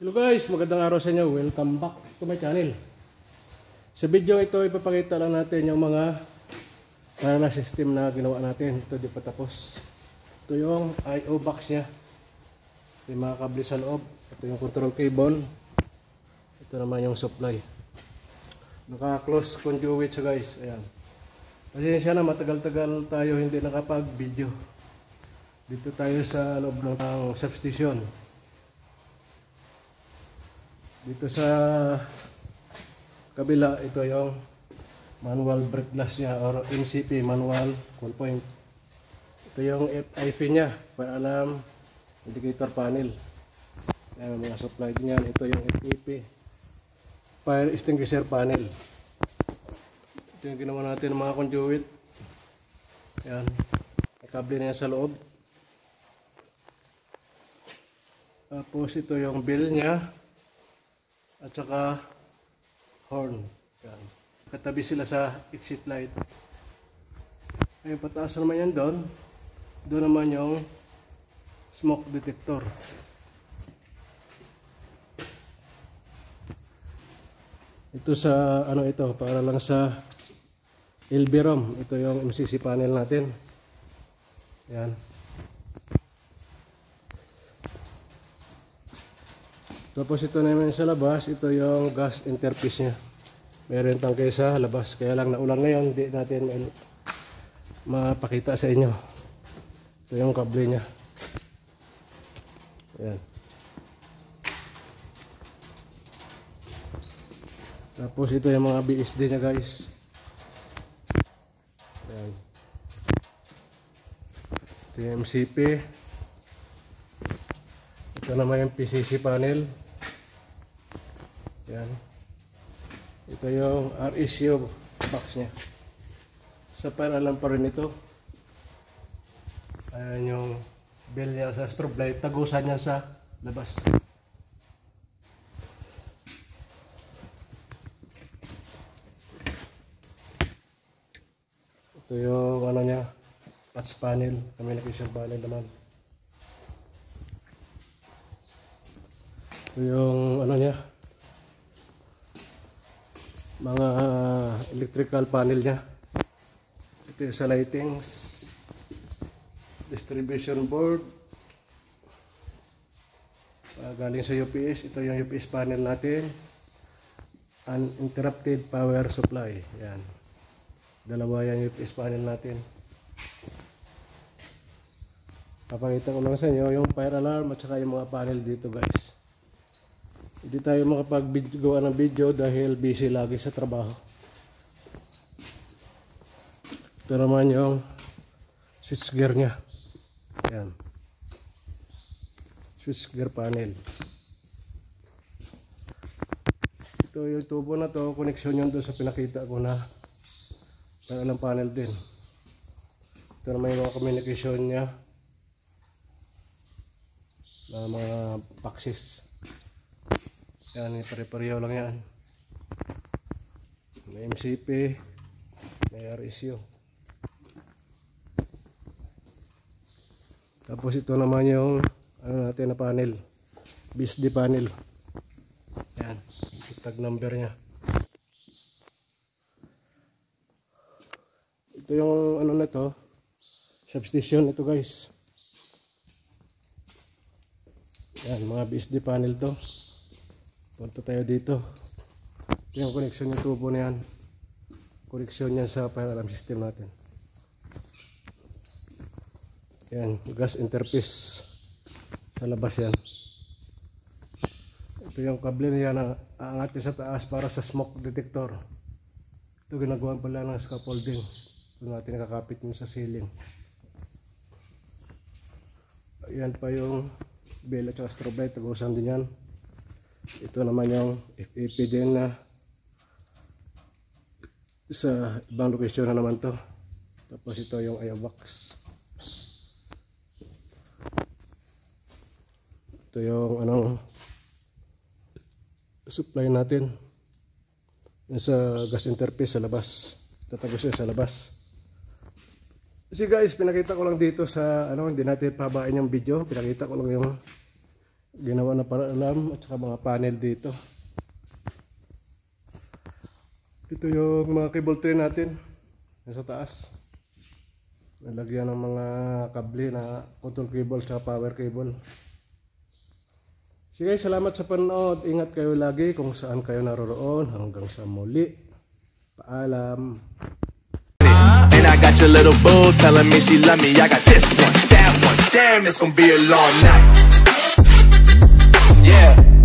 Hello guys, magandang araw sa inyo. Welcome back to my channel. Sa video ito, ipapakita lang natin yung mga parallel system na ginawa natin. Ito di pa tapos. Ito yung I/O box nya. Ito yung mga kable sa loob. Ito yung control cable. Ito naman yung supply. Naka-close conduit siya guys. Ayan. Pasensya na, matagal-tagal tayo hindi nakapag-video. Dito tayo sa loob ng substation. Dito sa kabila, ito yung manual brake glass nya or MCP, manual cool point. Ito yung FIV nya, fire alarm indicator panel. Ayan, mga supply din yan. Ito yung FEP, fire extinguisher panel. Ito yung ginawa natin ng mga conduit. Ayan, may kable na yan sa loob. Tapos ito yung bell nya at saka horn. Yan. Katabi sila sa exit light. Ayun, pataas naman yan doon. Doon naman yung smoke detector. Ito sa ano ito, para lang sa LB-ROM. Ito yung MCC panel natin. Yan. Tapos ito naman sa labas, ito yung gas interface nya. Meron tangkay sa labas, kaya lang naulan ngayon, hindi natin mapakita sa inyo. Ito yung kable nya. Ayan. Tapos ito yung mga BSD nya guys. Ayan. Ito yung MCP. Ito naman yung PCC panel. Yan. Ito yung RSU box nya. Sa fire alarm pa rin ito. Ayan yung bell nya sa strobe light. Tagusan nya sa labas. Ito yung ano nya, patch panel, communication panel naman. Ito yung ano nya, mga electrical panel nya. Ito yung sa lightings, distribution board, galing sa UPS. Ito yung UPS panel natin, uninterrupted power supply. Yan, dalawa yan UPS panel natin. Papakita ko lang sa inyo yung fire alarm at saka yung mga panel dito guys. Hindi tayo makapag-gawa ng video dahil busy lagi sa trabaho. Ito naman yung switch gear nya. Ayan. Switch gear panel. Ito yung tubo na to, connection yun doon sa pinakita ko na alam panel din. Ito naman yung mga communication nya na mga boxes. Yan, pare-pareho lang yan. May MCP, may RSU. Tapos ito naman yung ano natin na panel, BSD panel. Yan, tag number nya. Ito yung ano na to, substation ito guys. Yan, mga BSD panel to. Punta tayo dito. Ito yung connection yung tubo na yan. Connection yan sa fire alarm system natin. Yan, gas interface. Sa labas yan. Ito yung kable na yan, aangat sa taas para sa smoke detector. Ito ginagawa pala ng scaffolding. Ito natin nakakapit yun sa ceiling. Yan pa yung bell at strobe light. Tagusan din yan. Ito naman yung FEP din na sa ibang location na naman to. Tapos ito yung I/O box. Ito yung ano, supply natin. Yung sa gas interface sa labas. Tatagos siya sa labas. Kasi guys, pinakita ko lang dito sa ano, hindi natin pabain yung video. Pinakita ko lang yung Ginawa na para alam at saka mga panel dito. Ito yung mga cable tray natin nasa taas. Nalagyan ng mga kable na control cable at power cable. Sige, salamat sa panonood. Ingat kayo lagi kung saan kayo naroroon. Hanggang sa muli. Paalam. And I got your little boo telling me she love me. I got this one, that one. Damn, it's gonna be a long night. Yeah.